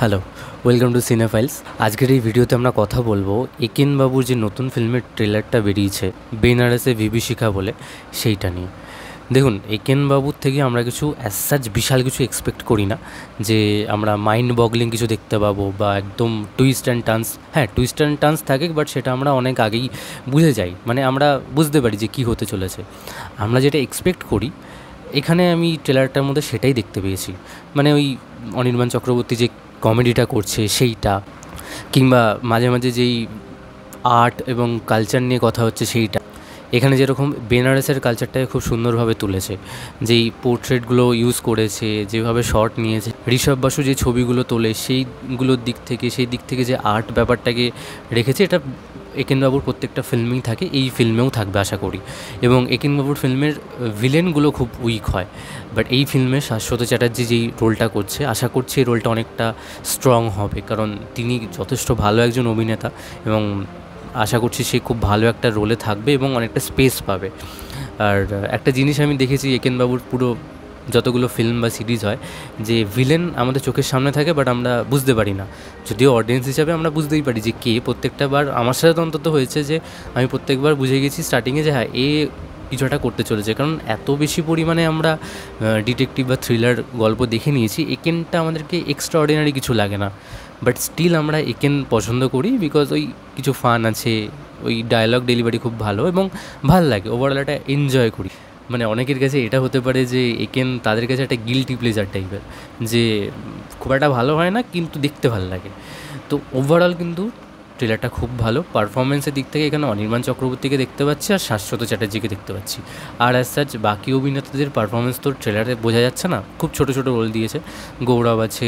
Hello, welcome to সিনেফাইলস। আজকের এই ভিডিওতে আমরা কথা বলবো একেন বাবুর যে নতুন ফিল্মের ট্রেলারটা বেরিয়েছে বেনারসে বিভীষিকা বলে, সেইটা নিয়ে। দেখুন, একেন বাবুর থেকে আমরা কিছু অ্যাজ সাচ বিশাল কিছু এক্সপেক্ট করি না যে আমরা মাইন্ড বগলিং কিছু দেখতে পাবো বা একদম টুইস্ট অ্যান্ড টার্নস। হ্যাঁ, টুইস্ট অ্যান্ড টার্নস থাকে, বাট সেটা আমরা অনেক আগেই বুঝে যাই, মানে আমরা বুঝতে পারি যে কী হতে চলেছে। আমরা যেটা এক্সপেক্ট করি এখানে আমি ট্রেলারটার মধ্যে সেটাই দেখতে পেয়েছি। মানে ওই অনির্বাণ চক্রবর্তী যে কমেডিটা করছে সেইটা, কিংবা মাঝে মাঝে যেই আর্ট এবং কালচার নিয়ে কথা হচ্ছে সেইটা। এখানে যেরকম বেনারসের কালচারটাকে খুব সুন্দরভাবে তুলেছে, যেই পোর্ট্রেটগুলো ইউজ করেছে, যেভাবে শট নিয়েছে, ঋষভ বাসু যে ছবিগুলো তোলে সেইগুলোর দিক থেকে, সেই দিক থেকে যে আর্ট ব্যাপারটাকে রেখেছে, এটা একেনবাবুর প্রত্যেকটা ফিল্মেই থাকে, এই ফিল্মেও থাকবে আশা করি। এবং একেনবাবুর ফিল্মের ভিলেনগুলো খুব উইক হয়, বাট এই ফিল্মে শাশ্বত চ্যাটার্জি যেই রোলটা করছে, আশা করছি এই রোলটা অনেকটা স্ট্রং হবে, কারণ তিনি যথেষ্ট ভালো একজন অভিনেতা এবং আশা করছি সে খুব ভালো একটা রোলে থাকবে এবং অনেকটা স্পেস পাবে। আর একটা জিনিস আমি দেখেছি একেনবাবুর পুরো যতগুলো ফিল্ম বা সিরিজ হয়, যে ভিলেন আমাদের চোখের সামনে থাকে বাট আমরা বুঝতে পারি না, যদিও অডিয়েন্স হিসাবে আমরা বুঝতেই পারি যে কে। প্রত্যেকটা বার আমার সাথে তো অন্তত হয়েছে যে আমি প্রত্যেকবার বুঝে গেছি স্টার্টিংয়ে যে হ্যাঁ এ কিছু একটা করতে চলেছে, কারণ এত বেশি পরিমাণে আমরা ডিটেকটিভ বা থ্রিলার গল্প দেখে নিয়েছি। একেনটা আমাদেরকে এক্সট্রা অর্ডিনারি কিছু লাগে না, বাট স্টিল আমরা একেন পছন্দ করি বিকজ ওই কিছু ফান আছে, ওই ডায়লগ ডেলিভারি খুব ভালো এবং ভাল লাগে, ওভারঅল একটা এনজয় করি। মানে অনেকের কাছে এটা হতে পারে যে একেন তাদের কাছে একটা গিল্টি প্লেজার টাইপের, যে খুব একটা ভালো হয় না কিন্তু দেখতে ভালো লাগে। তো ওভারঅল কিন্তু ট্রেলারটা খুব ভালো। পারফরমেন্সের দিক থেকে এখানে অনির্বাণ চক্রবর্তীকে দেখতে পাচ্ছি আর শাশ্বত চ্যাটার্জিকে দেখতে পাচ্ছি। আর অ্যাজ সাচ বাকি অভিনেতাদের পারফরমেন্স তো ট্রেলারে বোঝা যাচ্ছে না, খুব ছোটো ছোটো রোল দিয়েছে। গৌরব আছে,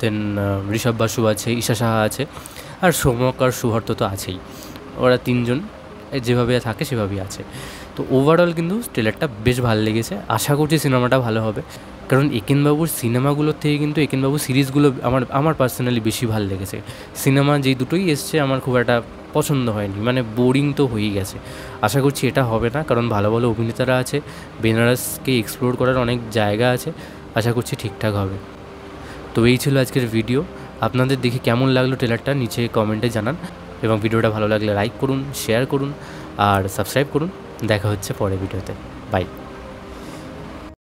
দেন ঋষভ বাসু আছে, ঈশা সাহা আছে, আর সৌমক আর সুহর্ত তো আছেই। ওরা তিনজন যেভাবে থাকে সেভাবেই আছে। তো ওভারঅল কিন্তু ট্রেলারটা বেশ ভালো লেগেছে, আশা করছি সিনেমাটা ভালো হবে। কারণ একেনবাবুর সিনেমাগুলোর থেকে কিন্তু একেনবাবুর সিরিজগুলো আমার পার্সোনালি বেশি ভালো লেগেছে। সিনেমা যেই দুটোই এসছে আমার খুব একটা পছন্দ হয়নি, মানে বোরিং তো হয়েই গেছে। আশা করছি এটা হবে না, কারণ ভালো ভালো অভিনেতারা আছে, বেনারসকে এক্সপ্লোর করার অনেক জায়গা আছে, আশা করছি ঠিকঠাক হবে। তো এই ছিল আজকের ভিডিও। আপনাদের দেখে কেমন লাগলো ট্রেলারটা নিচে কমেন্টে জানান, এবং ভিডিওটা ভালো লাগলে লাইক করুন, শেয়ার করুন আর সাবস্ক্রাইব করুন। দেখা হচ্ছে পরের ভিডিওতে। বাই।